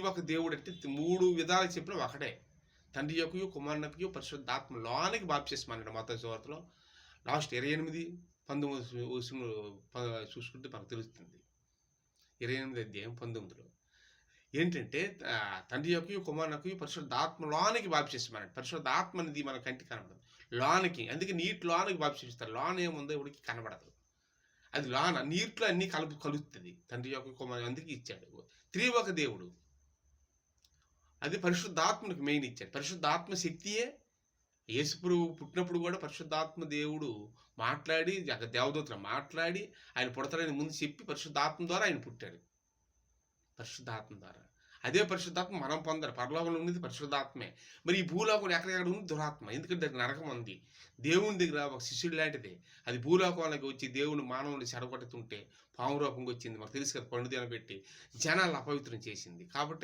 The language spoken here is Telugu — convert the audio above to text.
ఒక దేవుడు అంటే 3 విధాలు చెప్పిన ఒకటే. తండ్రి యొక్కయు, కుమారునికియు, పరిశుద్ధాత్మ లోనికి బాప్తిస్మం అన్నాడు మత్తయి సువార్తలో. లాస్ట్ 28, 19 వచనంలో చూసుకుంటే మనకు తెలుస్తుంది. 28 అధ్యాయం 19లో. ఏంటంటే తండ్రి యొక్కయు, కుమారునికియు, పరిశుద్ధాత్మ లోనికి బాప్తిస్మం అన్నాడు. పరిశుద్ధాత్మ అనేది మన కంటికి కనబడదు. లోనికి అందుకే నీటి లోనికి బాప్తిస్తారు. లోన ఏముందో ఎవడికి కనబడదు. అది లోన నీటిలో అన్నీ కలుస్తుంది. తండ్రి యొక్క కుమారుడు అందుకే ఇచ్చాడు. త్రివొక దేవుడు. అది పరిశుద్ధాత్మనికి మెయిన్ ఇచ్చాడు. పరిశుద్ధాత్మ శక్తియే యేసుప్రభువు పుట్టినప్పుడు కూడా పరిశుద్ధాత్మ దేవుడు మాట్లాడి దేవదూతలు మాట్లాడి ఆయన పుడతాడని ముందు చెప్పి పరిశుద్ధాత్మ ద్వారా ఆయన పుట్టాడు. పరిశుద్ధాత్మ ద్వారా అదే పరిశుద్ధాత్మ మనం పొందాలి. పరలోకంలో ఉన్నది పరిశుద్ధాత్మే. మరి ఈ భూలోకంలో ఎక్కడెక్కడ ఉంది దురాత్మ. ఎందుకంటే దానికి నరకం ఉంది. దేవుని దగ్గర ఒక శిష్యుడు లాంటిదే. అది భూలోకంలోకి వచ్చి దేవుని మానవుని చెడగొట్టుతుంటే పాము రూపంగా వచ్చింది. మనకు తెలుసు కదా, పండుదీన పెట్టి జనాలను అపవిత్రం చేసింది. కాబట్టి